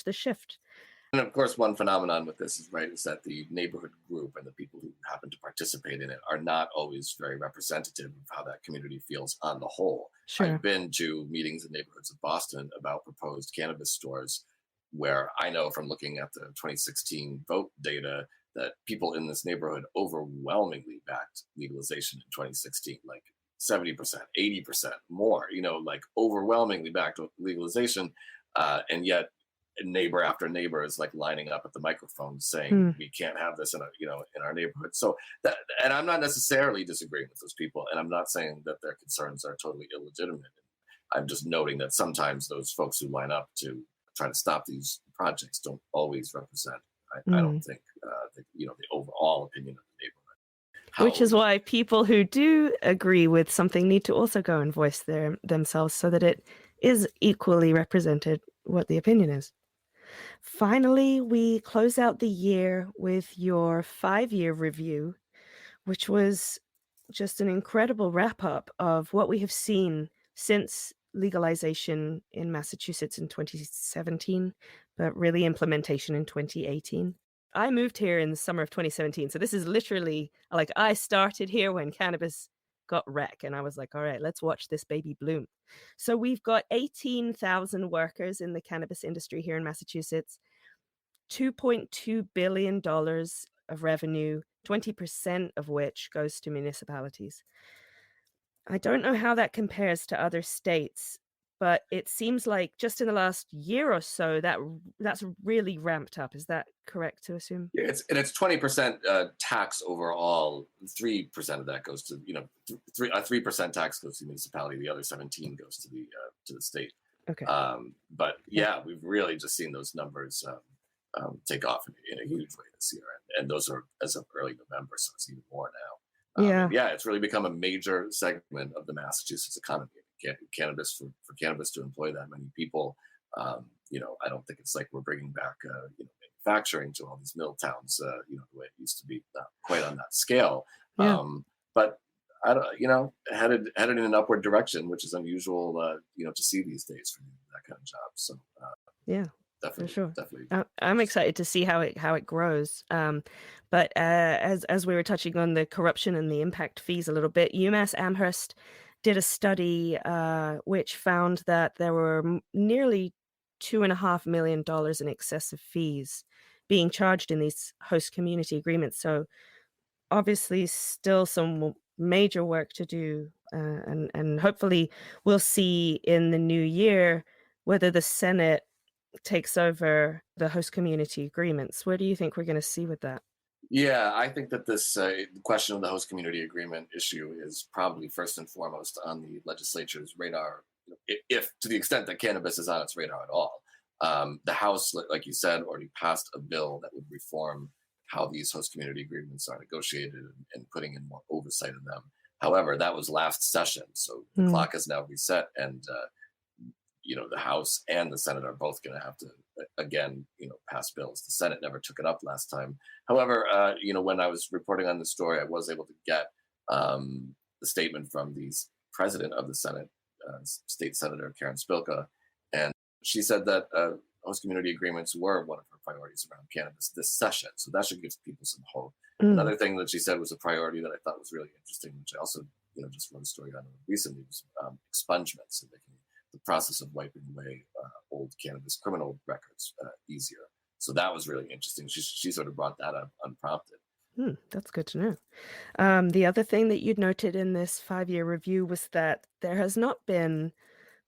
the shift. And of course, one phenomenon with this is that the neighborhood group and the people who happen to participate in it are not always very representative of how that community feels on the whole. I've Sure. been to meetings in neighborhoods of Boston about proposed cannabis stores where I know from looking at the 2016 vote data that people in this neighborhood overwhelmingly backed legalization in 2016, like 70%, 80% more, like overwhelmingly backed legalization. And yet neighbor after neighbor is like lining up at the microphone saying Hmm. we can't have this in our neighborhood. So that, and I'm not necessarily disagreeing with those people, and I'm not saying that their concerns are totally illegitimate. I'm just noting that sometimes those folks who line up to try to stop these projects don't always represent, I Hmm. don't think, the overall opinion of the neighborhood. Which How is why people who do agree with something need to also go and voice themselves so that it is equally represented what the opinion is. Finally, we close out the year with your 5-year review, which was just an incredible wrap up of what we have seen since legalization in Massachusetts in 2017, but really implementation in 2018. I moved here in the summer of 2017. So this is literally like I started here when cannabis got wreck. And I was like, all right, let's watch this baby bloom. So we've got 18,000 workers in the cannabis industry here in Massachusetts, $2.2 billion of revenue, 20% of which goes to municipalities. I don't know how that compares to other states, but it seems like just in the last year or so that's really ramped up. Is that correct to assume? Yeah, it's 20% tax overall. 3% of that goes to 3% tax goes to the municipality. The other 17 goes to the state. Okay. But yeah, we've really just seen those numbers take off in a huge way this year, and those are as of early November, so it's even more now. Yeah. It's really become a major segment of the Massachusetts economy. Cannabis for cannabis to employ that many people. I don't think it's like we're bringing back manufacturing to all these mill towns, the way it used to be, not quite on that scale. Yeah. But I don't, headed in an upward direction, which is unusual, to see these days for that kind of job. So Yeah. For definitely, sure. definitely. I'm excited to see how it grows. But as we were touching on the corruption and the impact fees a little bit, UMass Amherst did a study which found that there were nearly $2.5 million in excessive fees being charged in these host community agreements. So obviously, still some major work to do, and hopefully, we'll see in the new year whether the Senate takes over the host community agreements. Where do you think we're going to see with that? Yeah, I think that this question of the host community agreement issue is probably first and foremost on the legislature's radar, if to the extent that cannabis is on its radar at all. The House, like you said, already passed a bill that would reform how these host community agreements are negotiated and putting in more oversight of them. However, that was last session, so the clock is now reset, and the House and the Senate are both going to have to again, pass bills. The Senate never took it up last time. However, when I was reporting on the story, I was able to get the statement from the president of the Senate, State Senator Karen Spilka, and she said that host community agreements were one of her priorities around cannabis this session. So that should give people some hope. Another thing that she said was a priority that I thought was really interesting, which I also, just wrote a story on recently, was expungement, so making the process of wiping away old cannabis criminal records easier. So that was really interesting. She sort of brought that up unprompted. That's good to know. The other thing that you'd noted in this 5-year review was that there has not been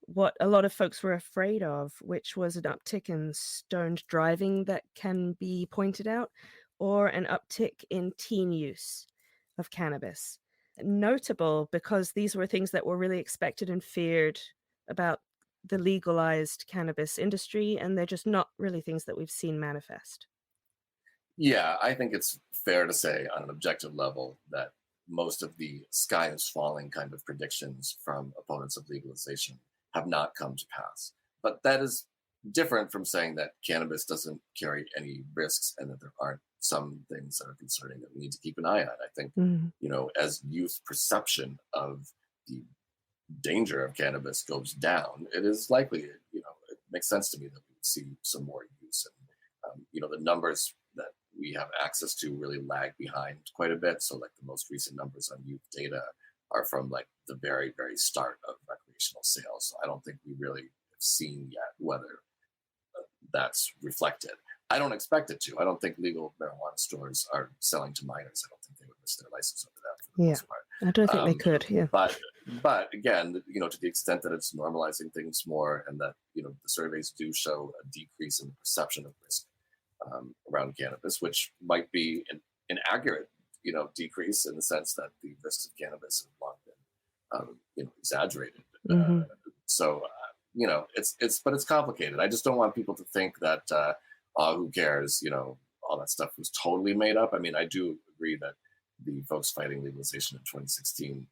what a lot of folks were afraid of, which was an uptick in stoned driving that can be pointed out, or an uptick in teen use of cannabis. Notable because these were things that were really expected and feared about the legalized cannabis industry, and they're just not really things that we've seen manifest. Yeah, I think it's fair to say on an objective level that most of the sky is falling kind of predictions from opponents of legalization have not come to pass. But that is different from saying that cannabis doesn't carry any risks and that there aren't some things that are concerning that we need to keep an eye on. I think, as youth perception of the danger of cannabis goes down, it is likely, it makes sense to me that we would see some more use the numbers that we have access to really lag behind quite a bit. So like the most recent numbers on youth data are from like the very, very start of recreational sales. So I don't think we really have seen yet whether that's reflected. I don't expect it to. I don't think legal marijuana stores are selling to minors. I don't think they would miss their license over that for the most part. I don't think they could. Yeah. But again, to the extent that it's normalizing things more, and that the surveys do show a decrease in the perception of risk around cannabis, which might be an inaccurate decrease in the sense that the risks of cannabis have long been exaggerated. Mm-hmm. So it's complicated. I just don't want people to think that who cares, all that stuff was totally made up. I mean, I do agree that the folks fighting legalization in 2016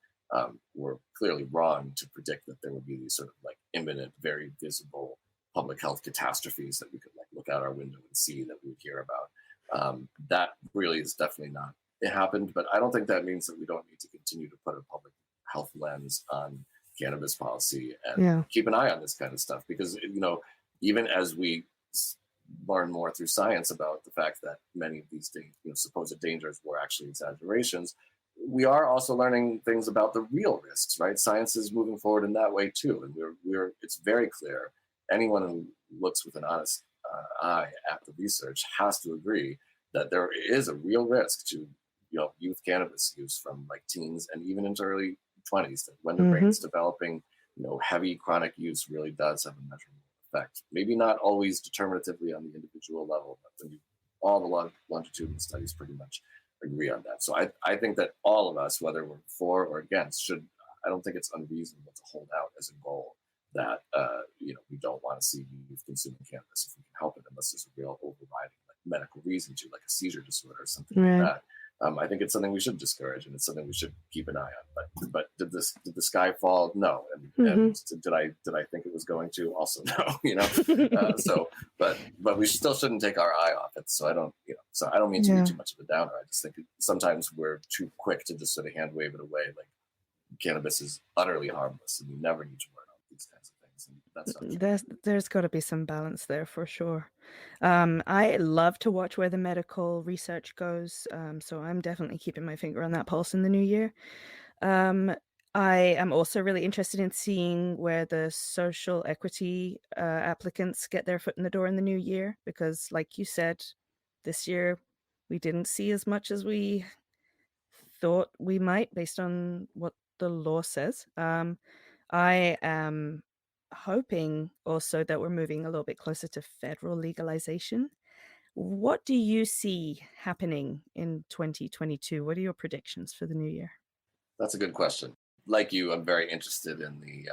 were clearly wrong to predict that there would be these sort of like imminent, very visible public health catastrophes that we could like look out our window and see, that we would hear about. That really is definitely not. It happened, but I don't think that means that we don't need to continue to put a public health lens on cannabis policy and keep an eye on this kind of stuff, because even as we learn more through science about the fact that many of these supposed dangers were actually exaggerations, we are also learning things about the real risks, right? Science is moving forward in that way too, and it's very clear. Anyone who looks with an honest eye at the research has to agree that there is a real risk to youth cannabis use from like teens and even into early 20s, that when the brain's developing, heavy chronic use really does have a measurable effect. Maybe not always determinatively on the individual level, but when all the longitudinal studies pretty much agree on that. So I think that all of us, whether we're for or against, I don't think it's unreasonable to hold out as a goal that we don't want to see youth consuming cannabis if we can help it, unless there's a real overriding medical reason to, like a seizure disorder or something like that. I think it's something we should discourage, and it's something we should keep an eye on. But did the sky fall? No. And did I think it was going to? Also no. But we still shouldn't take our eye off it. So I don't mean to be too much of a downer. I just think sometimes we're too quick to just sort of hand wave it away, like cannabis is utterly harmless and you never need to worry about these kinds of things. And that's not true. There's got to be some balance there for sure. I love to watch where the medical research goes, so I'm definitely keeping my finger on that pulse in the new year. I am also really interested in seeing where the social equity applicants get their foot in the door in the new year, because like you said, this year we didn't see as much as we thought we might based on what the law says. I am hoping also that we're moving a little bit closer to federal legalization. What do you see happening in 2022? What are your predictions for the new year? That's a good question. Like you, I'm very interested in the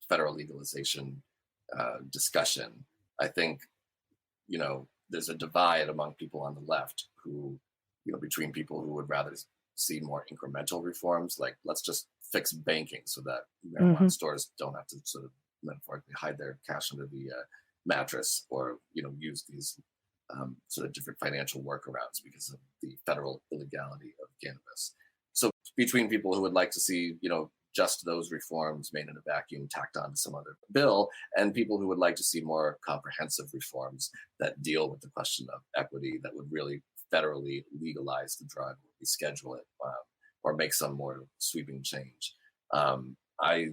federal legalization discussion. I think, there's a divide among people on the left who, between people who would rather see more incremental reforms, like let's just fix banking so that marijuana stores don't have to sort of metaphorically hide their cash under the mattress, or use these sort of different financial workarounds because of the federal illegality of cannabis. So between people who would like to see just those reforms made in a vacuum tacked on to some other bill, and people who would like to see more comprehensive reforms that deal with the question of equity, that would really federally legalize the drug, or reschedule it, or make some more sweeping change. I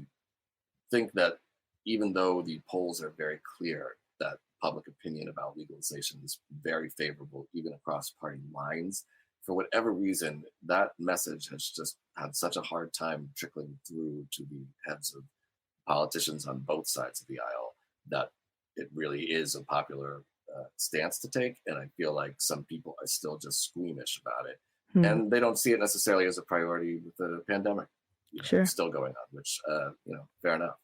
think that even though the polls are very clear that public opinion about legalization is very favorable, even across party lines, for whatever reason, that message has just had such a hard time trickling through to the heads of politicians on both sides of the aisle that it really is a popular stance to take. And I feel like some people are still just squeamish about it. And they don't see it necessarily as a priority with the pandemic still going on, which, fair enough.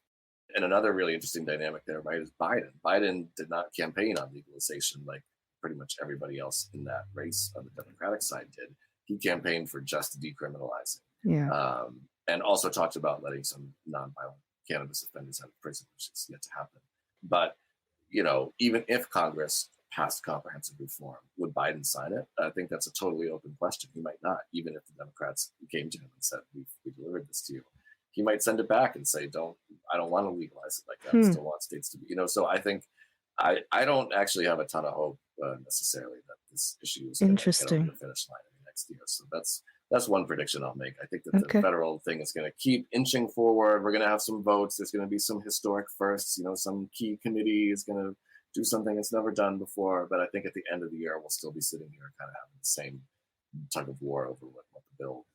And another really interesting dynamic there, right, is Biden. Biden did not campaign on legalization like pretty much everybody else in that race on the Democratic side did. He campaigned for just decriminalizing. And also talked about letting some nonviolent cannabis offenders out of prison, which is yet to happen. But, even if Congress passed comprehensive reform, would Biden sign it? I think that's a totally open question. He might not, even if the Democrats came to him and said, we delivered this to you. He might send it back and say, I don't want to legalize it like that. I still want states to be, so I think I don't actually have a ton of hope necessarily that this issue is going to get over Interesting. the finish line in the next year. So that's one prediction I'll make. I think that the Okay. federal thing is going to keep inching forward. We're going to have some votes. There's going to be some historic firsts. Some key committee is going to do something it's never done before. But I think at the end of the year, we'll still be sitting here kind of having the same tug of war over what the bill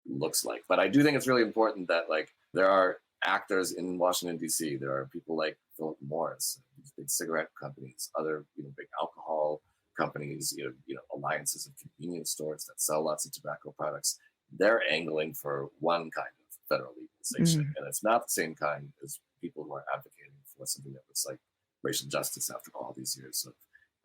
looks like. But I do think it's really important that there are actors in Washington, D.C. There are people like Philip Morris, these big cigarette companies, other big alcohol companies, alliances of convenience stores that sell lots of tobacco products. They're angling for one kind of federal legalization, and it's not the same kind as people who are advocating for something that looks like racial justice after all these years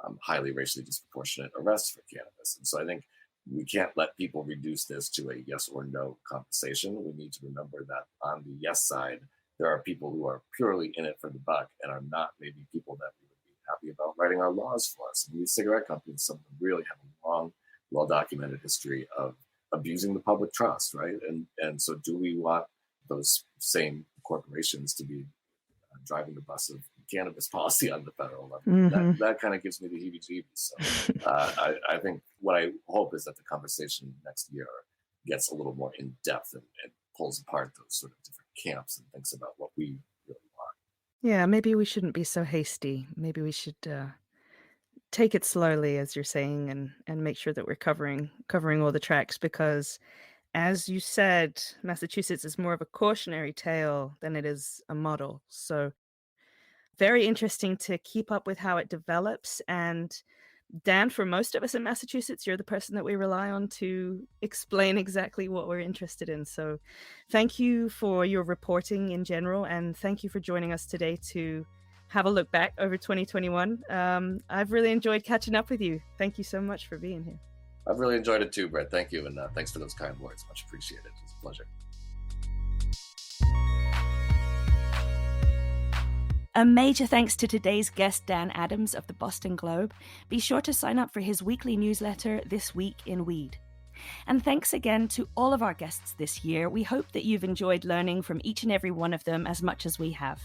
of highly racially disproportionate arrests for cannabis. And so I think we can't let people reduce this to a yes or no conversation. We need to remember that on the yes side, there are people who are purely in it for the buck and are not maybe people that we would be happy about writing our laws for us. And these cigarette companies, some of them really have a long, well-documented history of abusing the public trust, right? And so do we want those same corporations to be driving the bus of cannabis policy on the federal level? That kind of gives me the heebie-jeebies. So I think what I hope is that the conversation next year gets a little more in depth and pulls apart those sort of different camps and thinks about what we really want. Yeah, maybe we shouldn't be so hasty. Maybe we should take it slowly, as you're saying, and make sure that we're covering all the tracks, because as you said, Massachusetts is more of a cautionary tale than it is a model. So very interesting to keep up with how it develops. And Dan, for most of us in Massachusetts, you're the person that we rely on to explain exactly what we're interested in. So thank you for your reporting in general, and thank you for joining us today to have a look back over 2021. I've really enjoyed catching up with you. Thank you so much for being here. I've really enjoyed it too, Brit. Thank you. And thanks for those kind words. Much appreciated. It's a pleasure. A major thanks to today's guest, Dan Adams of the Boston Globe. Be sure to sign up for his weekly newsletter, This Week in Weed. And thanks again to all of our guests this year. We hope that you've enjoyed learning from each and every one of them as much as we have.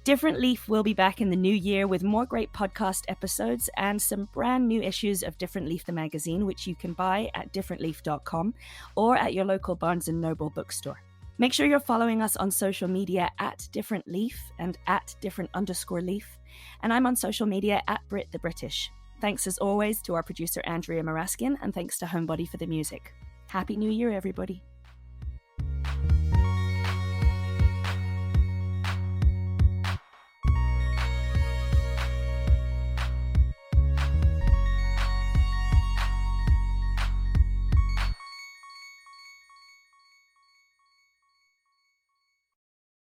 Different Leaf will be back in the new year with more great podcast episodes and some brand new issues of Different Leaf the magazine, which you can buy at differentleaf.com or at your local Barnes & Noble bookstore. Make sure you're following us on social media at Different Leaf and at Different_Leaf. And I'm on social media at Brit the British. Thanks as always to our producer Andrea Maraskin, and thanks to Homebody for the music. Happy New Year, everybody.